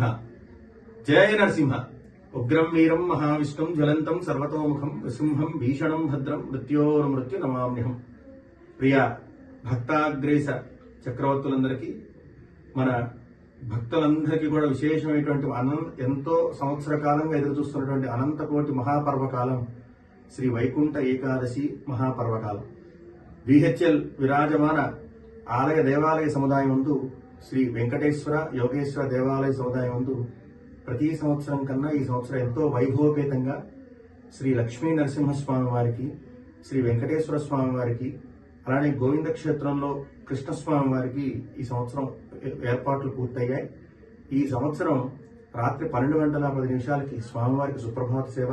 నరసింహ జయ నరసింహ. ఉగ్రం వీరం మహావిష్ణుం జ్వలంతం సర్వతోముఖం నృసింహం భీషణం భద్రం మృత్యోర్మృత్యు నమామ్యహం. ప్రియ భక్తాగ్రేస చక్రవర్తులందరికీ, మన భక్తులందరికీ కూడా విశేషమైనటువంటి ఎంతో సంవత్సర కాలంగా ఎదురు చూస్తున్నటువంటి అనంతకోటి మహాపర్వకాలం శ్రీ వైకుంఠ ఏకాదశి మహాపర్వకాలం. బిహెచ్ఎల్ విరాజమాన ఆలయ దేవాలయ సముదాయం ముందు శ్రీ వెంకటేశ్వర యోగేశ్వర దేవాలయ సముదాయం ముందు ప్రతి సంవత్సరం కన్నా ఈ సంవత్సరం ఎంతో వైభవపేతంగా శ్రీ లక్ష్మీ నరసింహస్వామి వారికి, శ్రీ వెంకటేశ్వర స్వామి వారికి, అలానే గోవింద క్షేత్రంలో కృష్ణస్వామి వారికి ఈ సంవత్సరం ఏర్పాట్లు పూర్తయ్యాయి. ఈ సంవత్సరం రాత్రి 12:10 స్వామివారికి సుప్రభాత సేవ,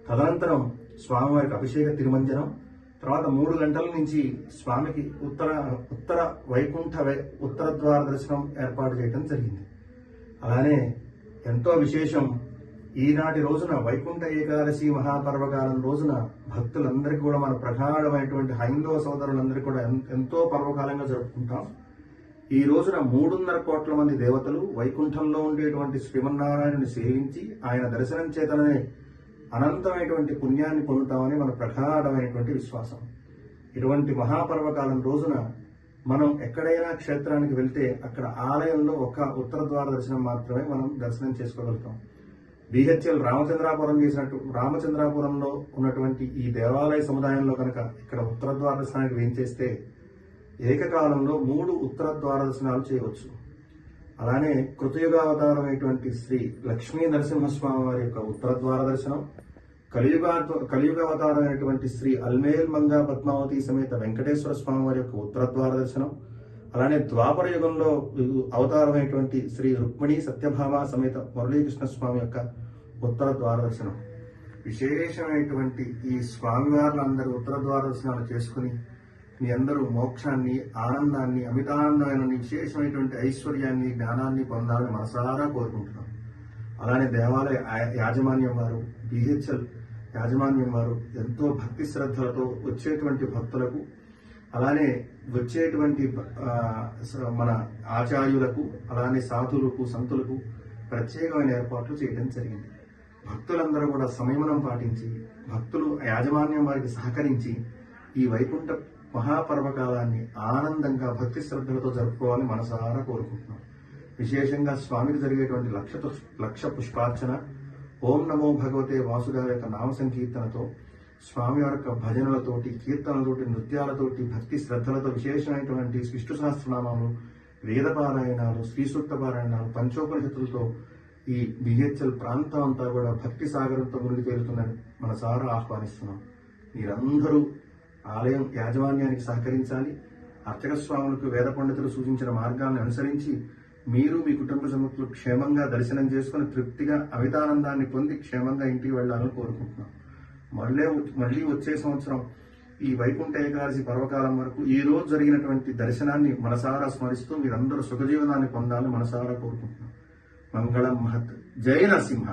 తదనంతరం స్వామివారికి అభిషేక తిరుమంజనం, తర్వాత 3 గంటల నుంచి స్వామికి ఉత్తర వైకుంఠ ఉత్తర ద్వార దర్శనం ఏర్పాటు చేయడం జరిగింది. అలానే ఎంతో విశేషం, ఈనాటి రోజున వైకుంఠ ఏకాదశి మహాపర్వకాలం రోజున భక్తులందరికీ కూడా, మన ప్రగాఢమైనటువంటి హైందవ సోదరులందరికీ కూడా ఎంతో పర్వకాలంగా జరుపుకుంటాం. ఈ రోజున 3.5 కోట్ల మంది దేవతలు వైకుంఠంలో ఉండేటువంటి శ్రీమన్నారాయణుని సేవించి ఆయన దర్శనం చేతనే అనంతమైనటువంటి పుణ్యాన్ని పొందుతామని మన ప్రగాఢమైనటువంటి విశ్వాసం. ఇటువంటి మహాపర్వకాలం రోజున మనం ఎక్కడైనా క్షేత్రానికి వెళ్తే అక్కడ ఆలయంలో ఒక ఉత్తర ద్వార దర్శనం మాత్రమే మనం దర్శనం చేసుకోగలుగుతాం. బిహెచ్ఎల్ రామచంద్రాపురంలో ఉన్నటువంటి ఈ దేవాలయ సముదాయంలో కనుక ఇక్కడ ఉత్తర ద్వార దర్శనానికి వేయించేస్తే ఏకకాలంలో 3 ఉత్తర ద్వార దర్శనాలు చేయవచ్చు. అలానే కృతయుగావతారమైనటువంటి శ్రీ లక్ష్మీ నరసింహస్వామి వారి యొక్క ఉత్తర ద్వార దర్శనం, కలియుగావతారమైనటువంటి శ్రీ అల్మేల్ మంగా పద్మావతి సమేత వెంకటేశ్వర స్వామి వారి యొక్క ఉత్తర ద్వార దర్శనం, అలానే ద్వాపర యుగంలో అవతారమైనటువంటి శ్రీ రుక్మిణి సత్యభామ సమేత మురళీకృష్ణ స్వామి యొక్క ఉత్తర ద్వార దర్శనం. విశేషమైనటువంటి ఈ స్వామివారులందరూ ఉత్తర ద్వార దర్శనాలు చేసుకుని మీ అందరూ మోక్షాన్ని, ఆనందాన్ని, అమితానందమైన విశేషమైనటువంటి ఐశ్వర్యాన్ని, జ్ఞానాన్ని పొందాలని మనసారా కోరుకుంటున్నాం. అలానే దేవాలయ యాజమాన్యం వారు, బిహెచ్ఎల్ యాజమాన్యం వారు ఎంతో భక్తి శ్రద్ధలతో వచ్చేటువంటి భక్తులకు, అలానే వచ్చేటువంటి మన ఆచార్యులకు, అలానే సాధులకు, సంతులకు ప్రత్యేకమైన ఏర్పాట్లు చేయడం జరిగింది. భక్తులందరూ కూడా సంయమనం పాటించి, భక్తులు యాజమాన్యం వారికి సహకరించి ఈ వైకుంఠ మహాపర్వకాలాన్ని ఆనందంగా భక్తి శ్రద్ధలతో జరుపుకోవాలని మనసారా కోరుకుంటున్నాం. విశేషంగా స్వామికి జరిగేటువంటి లక్ష పుష్పార్చన, ఓం నమో భగవతే వాసుదేవ యొక్క నామ సంకీర్తనతో, స్వామి యొక్క భజనలతోటి, కీర్తనలతోటి, నృత్యాలతోటి, భక్తి శ్రద్ధలతో విశేషమైనటువంటి విష్ణు సహస్రనామాలు, వేదపారాయణాలు, శ్రీసూక్త పారాయణాలు, పంచోపనిషత్తులతో ఈ బిహెచ్ఎల్ ప్రాంతం అంతా కూడా భక్తి సాగరంతో మునిగి తేలుతుందని మనసారా ఆహ్వానిస్తున్నాం. మీరందరూ ఆలయం యాజమాన్యానికి సహకరించాలి. అర్చక స్వాములకు వేద పండితులు సూచించిన మార్గాన్ని అనుసరించి మీరు మీ కుటుంబ సభ్యులు క్షేమంగా దర్శనం చేసుకుని తృప్తిగా అమితానందాన్ని పొంది క్షేమంగా ఇంటికి వెళ్లాలని కోరుకుంటున్నాం. మళ్ళీ వచ్చే సంవత్సరం ఈ వైకుంఠ ఏకాదశి పర్వకాలం వరకు ఈ రోజు జరిగినటువంటి దర్శనాన్ని మనసారా స్మరిస్తూ మీరందరూ సుఖజీవనాన్ని పొందాలని మనసారా కోరుకుంటున్నాం. మంగళం మహత్. జై నరసింహ.